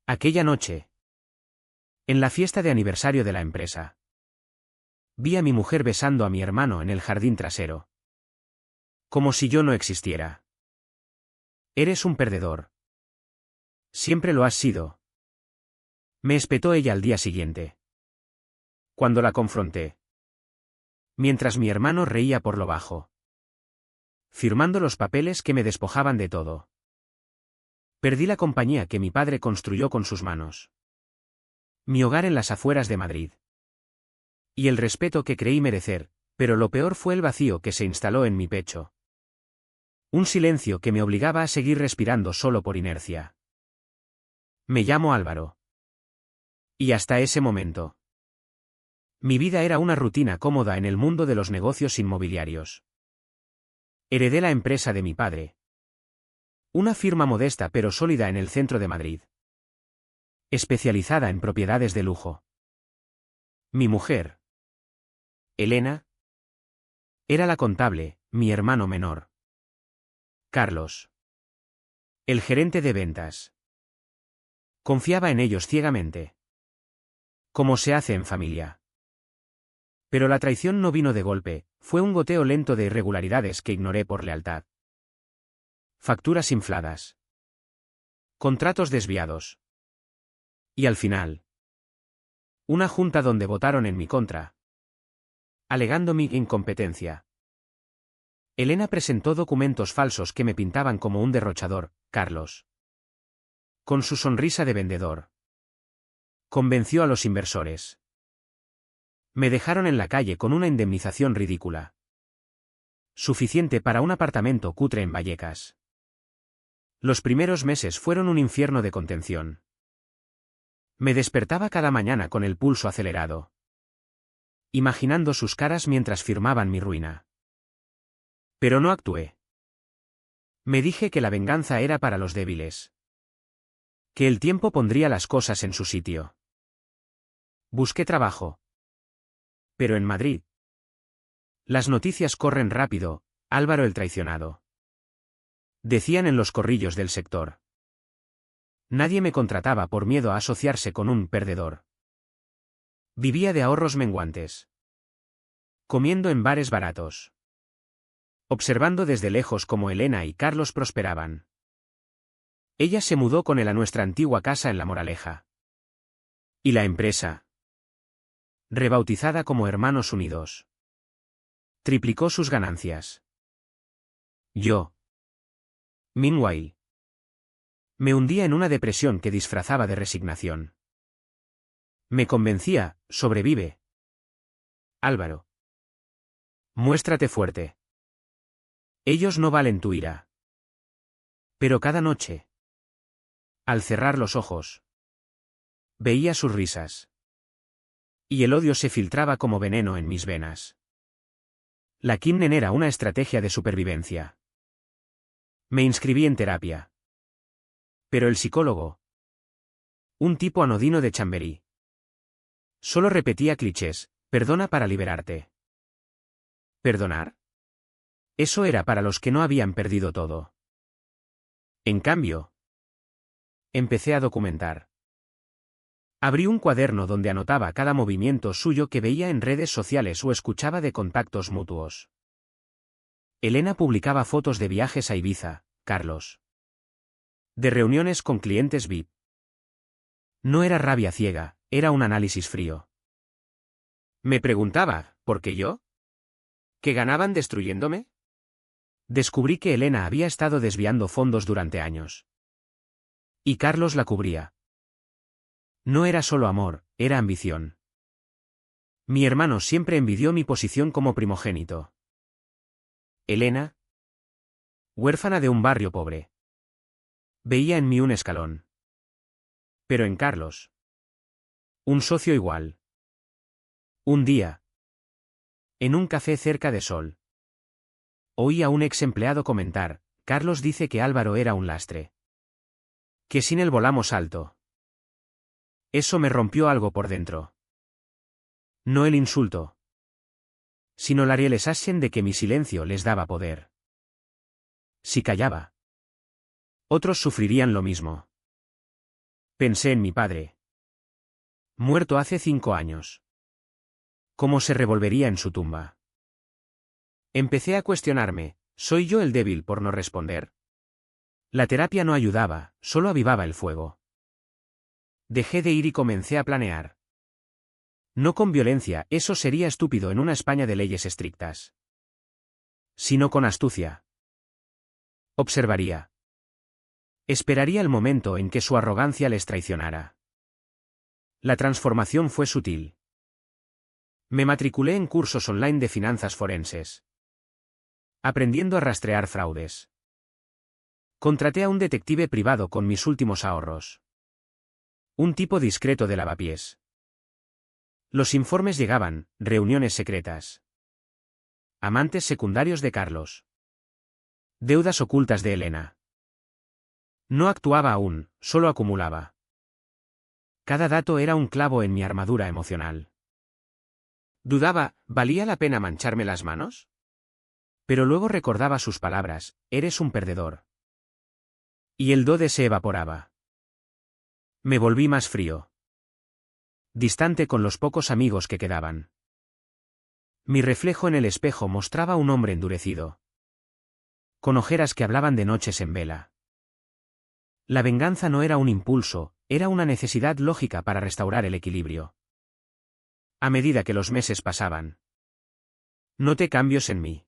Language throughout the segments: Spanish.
Aquella noche, en la fiesta de aniversario de la empresa, vi a mi mujer besando a mi hermano en el jardín trasero. Como si yo no existiera. Eres un perdedor. Siempre lo has sido. Me espetó ella al día siguiente. Cuando la confronté. Mientras mi hermano reía por lo bajo. Firmando los papeles que me despojaban de todo. Perdí la compañía que mi padre construyó con sus manos. Mi hogar en las afueras de Madrid. Y el respeto que creí merecer, pero lo peor fue el vacío que se instaló en mi pecho. Un silencio que me obligaba a seguir respirando solo por inercia. Me llamo Álvaro. Y hasta ese momento. Mi vida era una rutina cómoda en el mundo de los negocios inmobiliarios. Heredé la empresa de mi padre. Una firma modesta pero sólida en el centro de Madrid. Especializada en propiedades de lujo. Mi mujer, Elena, era la contable, mi hermano menor, Carlos, el gerente de ventas. Confiaba en ellos ciegamente. Como se hace en familia. Pero la traición no vino de golpe, fue un goteo lento de irregularidades que ignoré por lealtad. Facturas infladas. Contratos desviados. Y al final. Una junta donde votaron en mi contra. Alegando mi incompetencia. Elena presentó documentos falsos que me pintaban como un derrochador, Carlos. Con su sonrisa de vendedor. Convenció a los inversores. Me dejaron en la calle con una indemnización ridícula. Suficiente para un apartamento cutre en Vallecas. Los primeros meses fueron un infierno de contención. Me despertaba cada mañana con el pulso acelerado. Imaginando sus caras mientras firmaban mi ruina. Pero no actué. Me dije que la venganza era para los débiles. Que el tiempo pondría las cosas en su sitio. Busqué trabajo. Pero en Madrid. Las noticias corren rápido, Álvaro el traicionado. Decían en los corrillos del sector. Nadie me contrataba por miedo a asociarse con un perdedor. Vivía de ahorros menguantes. Comiendo en bares baratos. Observando desde lejos cómo Elena y Carlos prosperaban. Ella se mudó con él a nuestra antigua casa en La Moraleja. Y la empresa, rebautizada como Hermanos Unidos, triplicó sus ganancias. Yo, meanwhile, me hundía en una depresión que disfrazaba de resignación. Me convencía, sobrevive. Álvaro. Muéstrate fuerte. Ellos no valen tu ira. Pero cada noche, al cerrar los ojos, veía sus risas. Y el odio se filtraba como veneno en mis venas. La Kimnen era una estrategia de supervivencia. Me inscribí en terapia. Pero el psicólogo, un tipo anodino de Chamberí, solo repetía clichés, perdona para liberarte. ¿Perdonar? Eso era para los que no habían perdido todo. En cambio, empecé a documentar. Abrí un cuaderno donde anotaba cada movimiento suyo que veía en redes sociales o escuchaba de contactos mutuos. Elena publicaba fotos de viajes a Ibiza, Carlos. De reuniones con clientes VIP. No era rabia ciega, era un análisis frío. Me preguntaba, ¿por qué yo? ¿Qué ganaban destruyéndome? Descubrí que Elena había estado desviando fondos durante años. Y Carlos la cubría. No era solo amor, era ambición. Mi hermano siempre envidió mi posición como primogénito. Elena, huérfana de un barrio pobre, veía en mí un escalón. Pero en Carlos, un socio igual. Un día, en un café cerca de Sol, oí a un ex empleado comentar, Carlos dice que Álvaro era un lastre. Que sin él volamos alto. Eso me rompió algo por dentro. No el insulto, sino la realización de que mi silencio les daba poder. Si callaba, otros sufrirían lo mismo. Pensé en mi padre. Muerto hace 5 años. ¿Cómo se revolvería en su tumba? Empecé a cuestionarme, ¿soy yo el débil por no responder? La terapia no ayudaba, solo avivaba el fuego. Dejé de ir y comencé a planear. No con violencia, eso sería estúpido en una España de leyes estrictas. Sino con astucia. Observaría. Esperaría el momento en que su arrogancia les traicionara. La transformación fue sutil. Me matriculé en cursos online de finanzas forenses. Aprendiendo a rastrear fraudes. Contraté a un detective privado con mis últimos ahorros. Un tipo discreto de lavapiés. Los informes llegaban, reuniones secretas. Amantes secundarios de Carlos. Deudas ocultas de Elena. No actuaba aún, solo acumulaba. Cada dato era un clavo en mi armadura emocional. Dudaba, ¿valía la pena mancharme las manos? Pero luego recordaba sus palabras, eres un perdedor. Y el dode se evaporaba. Me volví más frío. Distante con los pocos amigos que quedaban. Mi reflejo en el espejo mostraba un hombre endurecido. Con ojeras que hablaban de noches en vela. La venganza no era un impulso, era una necesidad lógica para restaurar el equilibrio. A medida que los meses pasaban, noté cambios en mí.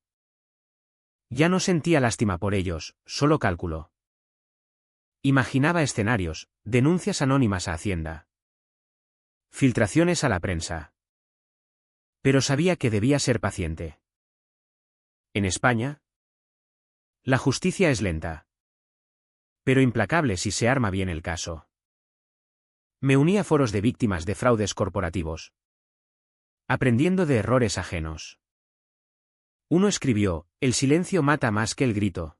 Ya no sentía lástima por ellos, solo cálculo. Imaginaba escenarios, denuncias anónimas a Hacienda. Filtraciones a la prensa. Pero sabía que debía ser paciente. En España, la justicia es lenta. Pero implacable si se arma bien el caso. Me uní a foros de víctimas de fraudes corporativos. Aprendiendo de errores ajenos. Uno escribió, el silencio mata más que el grito.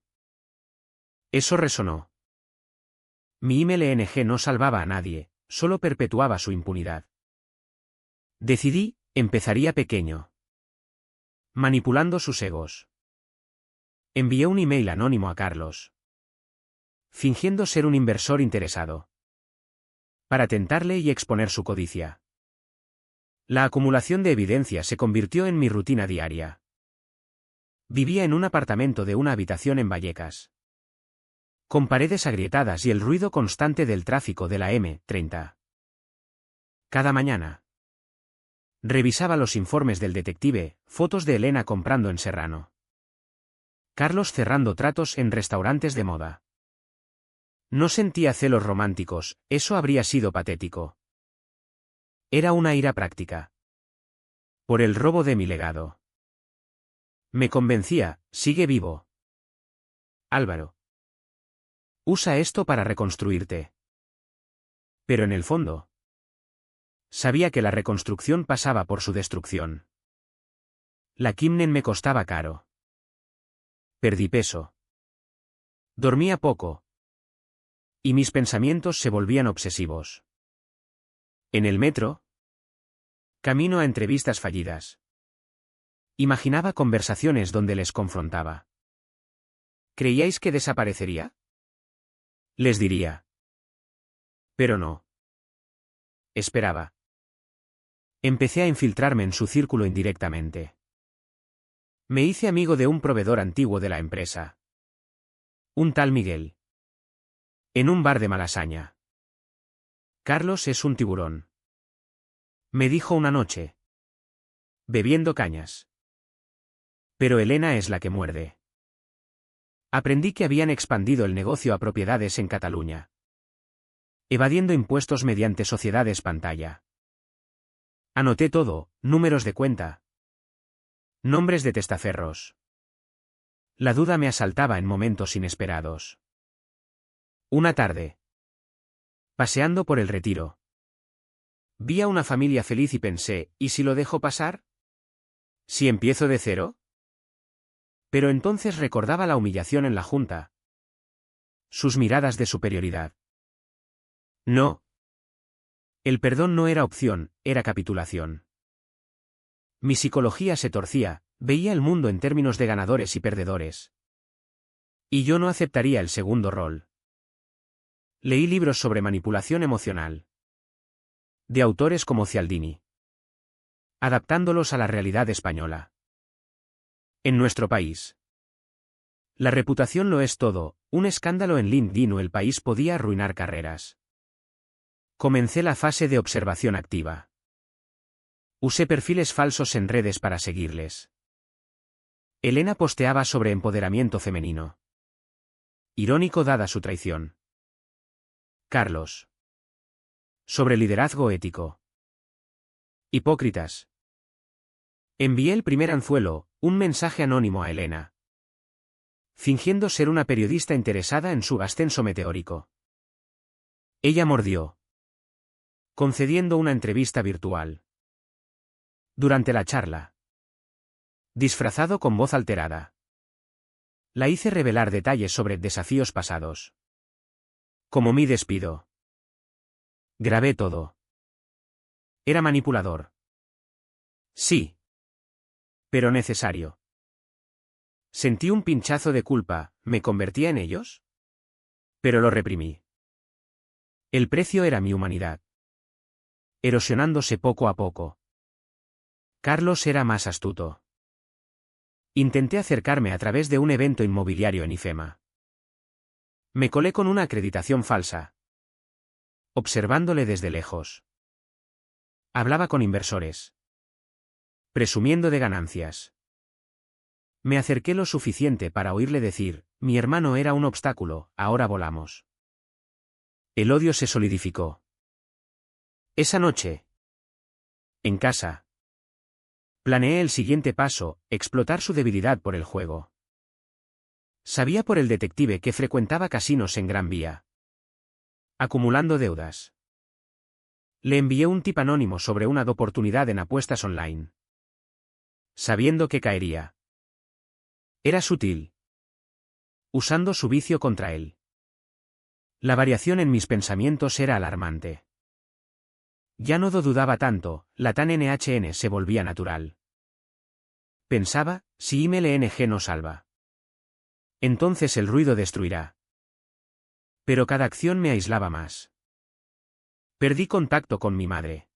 Eso resonó. Mi email IMLNG no salvaba a nadie, solo perpetuaba su impunidad. Decidí, empezaría pequeño. Manipulando sus egos. Envié un email anónimo a Carlos. Fingiendo ser un inversor interesado. Para tentarle y exponer su codicia. La acumulación de evidencia se convirtió en mi rutina diaria. Vivía en un apartamento de una habitación en Vallecas. Con paredes agrietadas y el ruido constante del tráfico de la M30. Cada mañana. Revisaba los informes del detective, fotos de Elena comprando en Serrano. Carlos cerrando tratos en restaurantes de moda. No sentía celos románticos, eso habría sido patético. Era una ira práctica. Por el robo de mi legado. Me convencía, sigue vivo. Álvaro. Usa esto para reconstruirte. Pero en el fondo, sabía que la reconstrucción pasaba por su destrucción. La Kimnen me costaba caro. Perdí peso. Dormía poco. Y mis pensamientos se volvían obsesivos. En el metro, camino a entrevistas fallidas. Imaginaba conversaciones donde les confrontaba. ¿Creíais que desaparecería? Les diría. Pero no. Esperaba. Empecé a infiltrarme en su círculo indirectamente. Me hice amigo de un proveedor antiguo de la empresa. Un tal Miguel. En un bar de Malasaña. Carlos es un tiburón. Me dijo una noche. Bebiendo cañas. Pero Elena es la que muerde. Aprendí que habían expandido el negocio a propiedades en Cataluña. Evadiendo impuestos mediante sociedades pantalla. Anoté todo, números de cuenta. Nombres de testaferros. La duda me asaltaba en momentos inesperados. Una tarde. Paseando por el Retiro. Vi a una familia feliz y pensé, ¿y si lo dejo pasar? ¿Si empiezo de cero? Pero entonces recordaba la humillación en la junta. Sus miradas de superioridad. No. El perdón no era opción, era capitulación. Mi psicología se torcía, veía el mundo en términos de ganadores y perdedores. Y yo no aceptaría el segundo rol. Leí libros sobre manipulación emocional. De autores como Cialdini. Adaptándolos a la realidad española. En nuestro país. La reputación lo es todo, un escándalo en LinkedIn o El País podía arruinar carreras. Comencé la fase de observación activa. Usé perfiles falsos en redes para seguirles. Elena posteaba sobre empoderamiento femenino. Irónico dada su traición. Carlos. Sobre liderazgo ético. Hipócritas. Envié el primer anzuelo, un mensaje anónimo a Elena. Fingiendo ser una periodista interesada en su ascenso meteórico. Ella mordió. Concediendo una entrevista virtual. Durante la charla. Disfrazado con voz alterada. La hice revelar detalles sobre desafíos pasados. Como mi despido. Grabé todo. Era manipulador. Sí. Pero necesario. Sentí un pinchazo de culpa, ¿me convertía en ellos? Pero lo reprimí. El precio era mi humanidad. Erosionándose poco a poco. Carlos era más astuto. Intenté acercarme a través de un evento inmobiliario en IFEMA. Me colé con una acreditación falsa. Observándole desde lejos. Hablaba con inversores. Presumiendo de ganancias. Me acerqué lo suficiente para oírle decir, mi hermano era un obstáculo, ahora volamos. El odio se solidificó. Esa noche. En casa. Planeé el siguiente paso, explotar su debilidad por el juego. Sabía por el detective que frecuentaba casinos en Gran Vía. Acumulando deudas. Le envié un tip anónimo sobre una oportunidad en apuestas online. Sabiendo que caería. Era sutil. Usando su vicio contra él. La variación en mis pensamientos era alarmante. Ya no dudaba tanto, la tan NHN se volvía natural. Pensaba, si IMLNG no salva. Entonces el ruido destruirá. Pero cada acción me aislaba más. Perdí contacto con mi madre.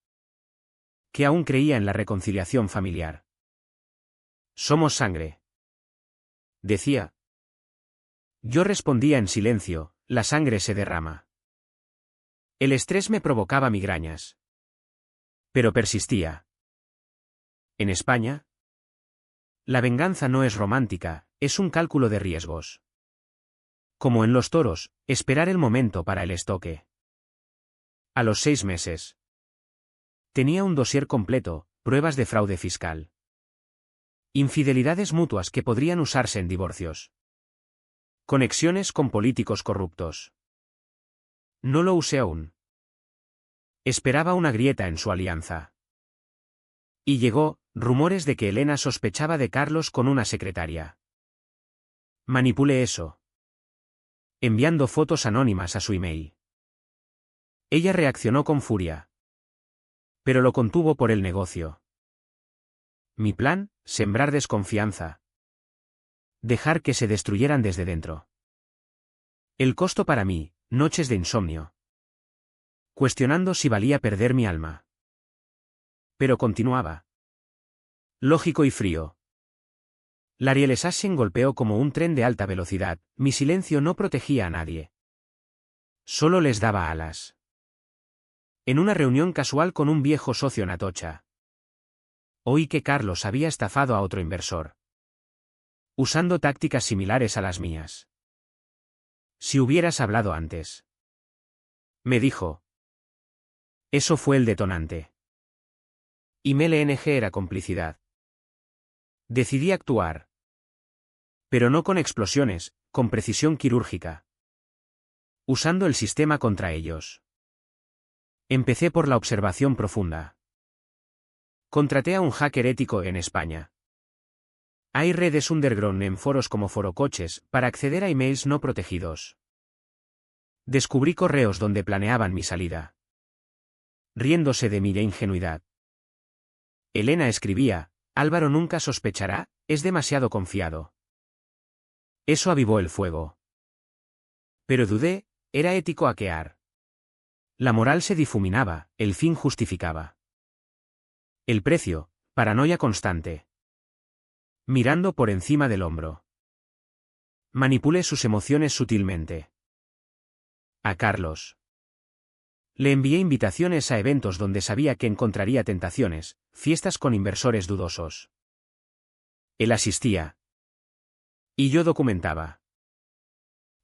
Que aún creía en la reconciliación familiar. Somos sangre. Decía. Yo respondía en silencio, la sangre se derrama. El estrés me provocaba migrañas. Pero persistía. En España, la venganza no es romántica, es un cálculo de riesgos. Como en los toros, esperar el momento para el estoque. A los 6 meses. Tenía un dossier completo, pruebas de fraude fiscal. Infidelidades mutuas que podrían usarse en divorcios. Conexiones con políticos corruptos. No lo usé aún. Esperaba una grieta en su alianza. Y llegó, rumores de que Elena sospechaba de Carlos con una secretaria. Manipulé eso. Enviando fotos anónimas a su email. Ella reaccionó con furia. Pero lo contuvo por el negocio. Mi plan, sembrar desconfianza. Dejar que se destruyeran desde dentro. El costo para mí, noches de insomnio. Cuestionando si valía perder mi alma. Pero continuaba. Lógico y frío. L'Ariel Assassin golpeó como un tren de alta velocidad, mi silencio no protegía a nadie. Solo les daba alas. En una reunión casual con un viejo socio en Atocha. Oí que Carlos había estafado a otro inversor. Usando tácticas similares a las mías. Si hubieras hablado antes. Me dijo. Eso fue el detonante. Y MLNG era complicidad. Decidí actuar. Pero no con explosiones, con precisión quirúrgica. Usando el sistema contra ellos. Empecé por la observación profunda. Contraté a un hacker ético en España. Hay redes underground en foros como Forocoches para acceder a emails no protegidos. Descubrí correos donde planeaban mi salida. Riéndose de mi ingenuidad. Elena escribía, Álvaro nunca sospechará, es demasiado confiado. Eso avivó el fuego. Pero dudé, Era ético hackear. La moral se difuminaba, el fin justificaba. El precio, paranoia constante. Mirando por encima del hombro. Manipulé sus emociones sutilmente. A Carlos. Le envié invitaciones a eventos donde sabía que encontraría tentaciones, fiestas con inversores dudosos. Él asistía. Y yo documentaba.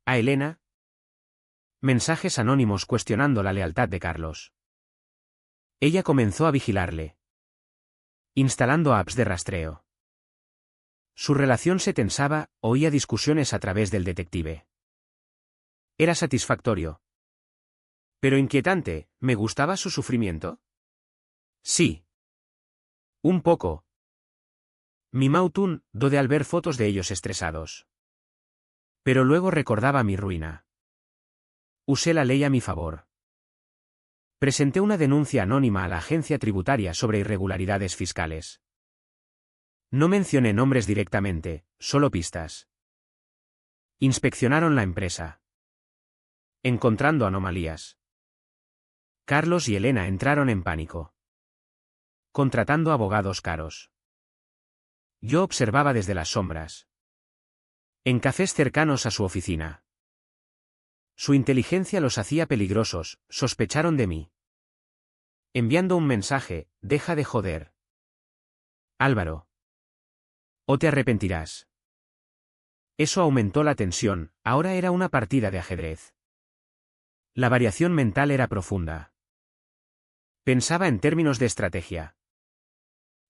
A Elena. Mensajes anónimos cuestionando la lealtad de Carlos. Ella comenzó a vigilarle. Instalando apps de rastreo. Su relación se tensaba, oía discusiones a través del detective. Era satisfactorio. Pero inquietante, ¿me gustaba su sufrimiento? Sí. Un poco. Mi mautún, de al ver fotos de ellos estresados. Pero luego recordaba mi ruina. Usé la ley a mi favor. Presenté una denuncia anónima a la agencia tributaria sobre irregularidades fiscales. No mencioné nombres directamente, solo pistas. Inspeccionaron la empresa. Encontrando anomalías. Carlos y Elena entraron en pánico. Contratando abogados caros. Yo observaba desde las sombras. En cafés cercanos a su oficina. Su inteligencia los hacía peligrosos, sospecharon de mí. Enviando un mensaje, deja de joder. Álvaro. O te arrepentirás. Eso aumentó la tensión, ahora era una partida de ajedrez. La variación mental era profunda. Pensaba en términos de estrategia.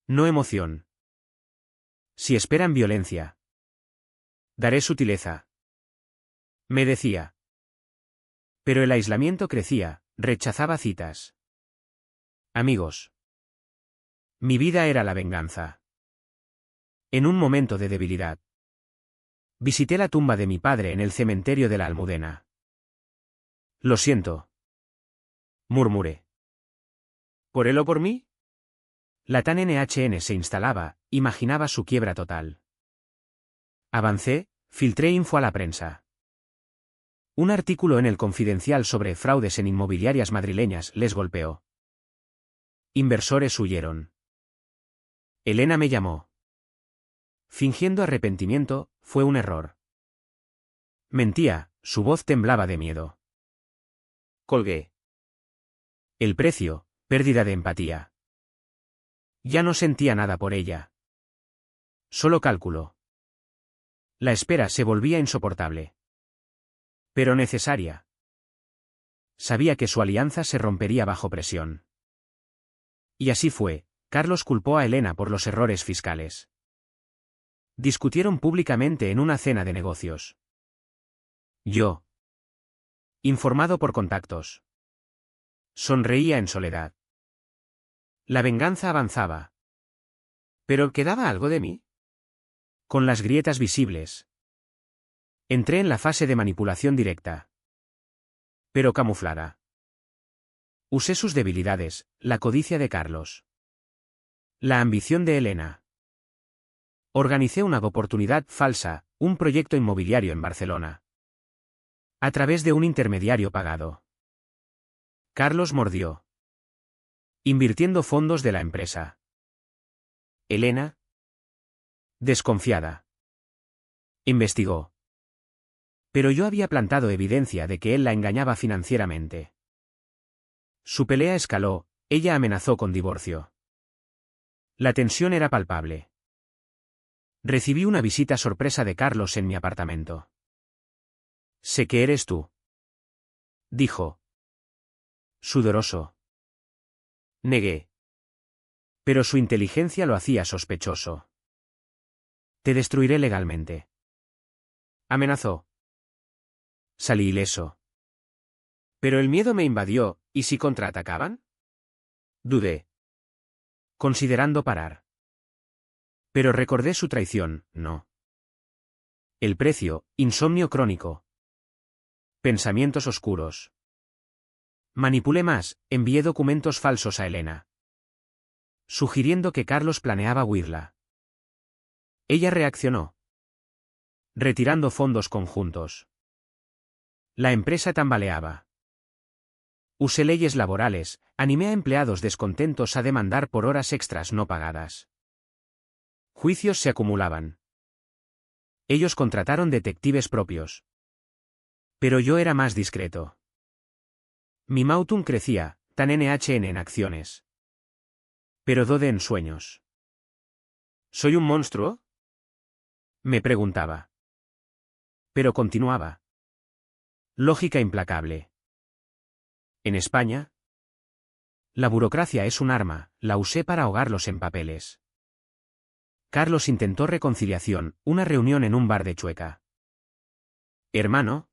No emoción. Si esperan violencia. Daré sutileza. Me decía. Pero el aislamiento crecía, rechazaba citas. Amigos. Mi vida era la venganza. En un momento de debilidad. Visité la tumba de mi padre en el cementerio de la Almudena. Lo siento. Murmuré. ¿Por él o por mí? La TAN NHN se instalaba, imaginaba su quiebra total. Avancé, filtré info a la prensa. Un artículo en El Confidencial sobre fraudes en inmobiliarias madrileñas les golpeó. Inversores huyeron. Elena me llamó. Fingiendo arrepentimiento, fue un error. Mentía, su voz temblaba de miedo. Colgué. El precio, pérdida de empatía. Ya no sentía nada por ella. Solo cálculo. La espera se volvía insoportable. Pero necesaria. Sabía que su alianza se rompería bajo presión. Y así fue, Carlos culpó a Elena por los errores fiscales. Discutieron públicamente en una cena de negocios. Yo. Informado por contactos. Sonreía en soledad. La venganza avanzaba. ¿Pero quedaba algo de mí? Con las grietas visibles. Entré en la fase de manipulación directa. Pero camuflada. Usé sus debilidades, la codicia de Carlos. La ambición de Elena. Organicé una oportunidad falsa, un proyecto inmobiliario en Barcelona. A través de un intermediario pagado. Carlos mordió. Invirtiendo fondos de la empresa. Elena. Desconfiada. Investigó. Pero yo había plantado evidencia de que él la engañaba financieramente. Su pelea escaló, ella amenazó con divorcio. La tensión era palpable. Recibí una visita sorpresa de Carlos en mi apartamento. Sé que eres tú. Dijo. Sudoroso. Negué. Pero su inteligencia lo hacía sospechoso. Te destruiré legalmente. Amenazó. Salí ileso. Pero el miedo me invadió, ¿y si contraatacaban? Dudé. Considerando parar. Pero recordé su traición, no. El precio, insomnio crónico. Pensamientos oscuros. Manipulé más, envié documentos falsos a Elena. Sugiriendo que Carlos planeaba huirla. Ella reaccionó. Retirando fondos conjuntos. La empresa tambaleaba. Usé leyes laborales, animé a empleados descontentos a demandar por horas extras no pagadas. Juicios se acumulaban. Ellos contrataron detectives propios. Pero yo era más discreto. Mi Mautum crecía, tan NHN en acciones. Pero Dode en sueños. ¿Soy un monstruo? Me preguntaba. Pero continuaba. Lógica implacable. En España, la burocracia es un arma, la usé para ahogarlos en papeles. Carlos intentó reconciliación, una reunión en un bar de Chueca. Hermano,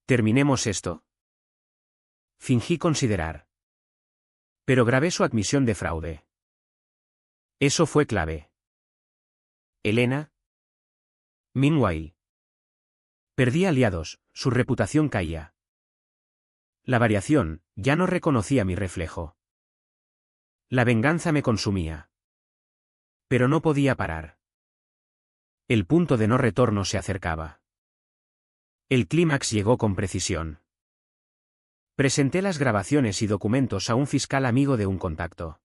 ¿terminemos esto? Fingí considerar. Pero grabé su admisión de fraude. Eso fue clave. Elena. Meanwhile. Perdí aliados, su reputación caía. La variación, ya no reconocía mi reflejo. La venganza me consumía. Pero no podía parar. El punto de no retorno se acercaba. El clímax llegó con precisión. Presenté las grabaciones y documentos a un fiscal amigo de un contacto.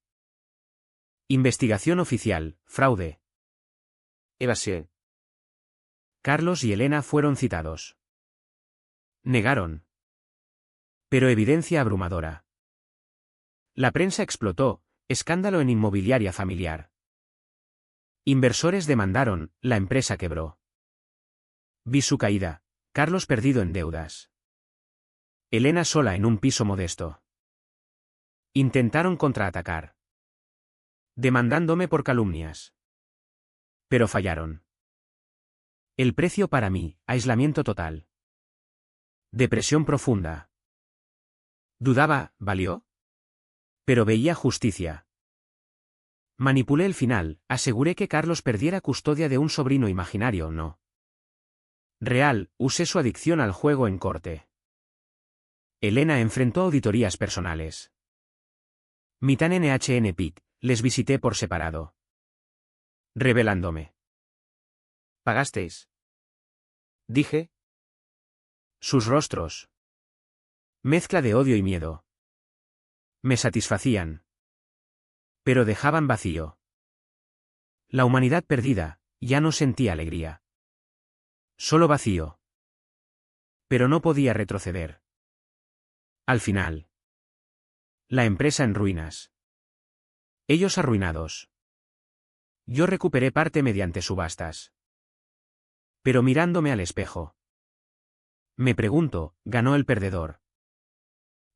Investigación oficial, fraude. Evasión. Carlos y Elena fueron citados. Negaron. Pero evidencia abrumadora. La prensa explotó, escándalo en inmobiliaria familiar. Inversores demandaron, la empresa quebró. Vi su caída, Carlos perdido en deudas. Elena sola en un piso modesto. Intentaron contraatacar. Demandándome por calumnias. Pero fallaron. El precio para mí, aislamiento total. Depresión profunda. Dudaba, ¿valió? Pero veía justicia. Manipulé el final, aseguré que Carlos perdiera custodia de un sobrino imaginario, no. Real, usé su adicción al juego en corte. Elena enfrentó auditorías personales. Mitad NHN PIC, les visité por separado. Revelándome. ¿Pagasteis? Dije. Sus rostros. Mezcla de odio y miedo. Me satisfacían. Pero dejaban vacío. La humanidad perdida, ya no sentía alegría. Solo vacío. Pero no podía retroceder. Al final. La empresa en ruinas. Ellos arruinados. Yo recuperé parte mediante subastas. Pero mirándome al espejo. Me pregunto, ¿ganó el perdedor?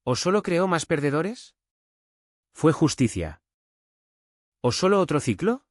¿O solo creó más perdedores? ¿Fue justicia? ¿O solo otro ciclo?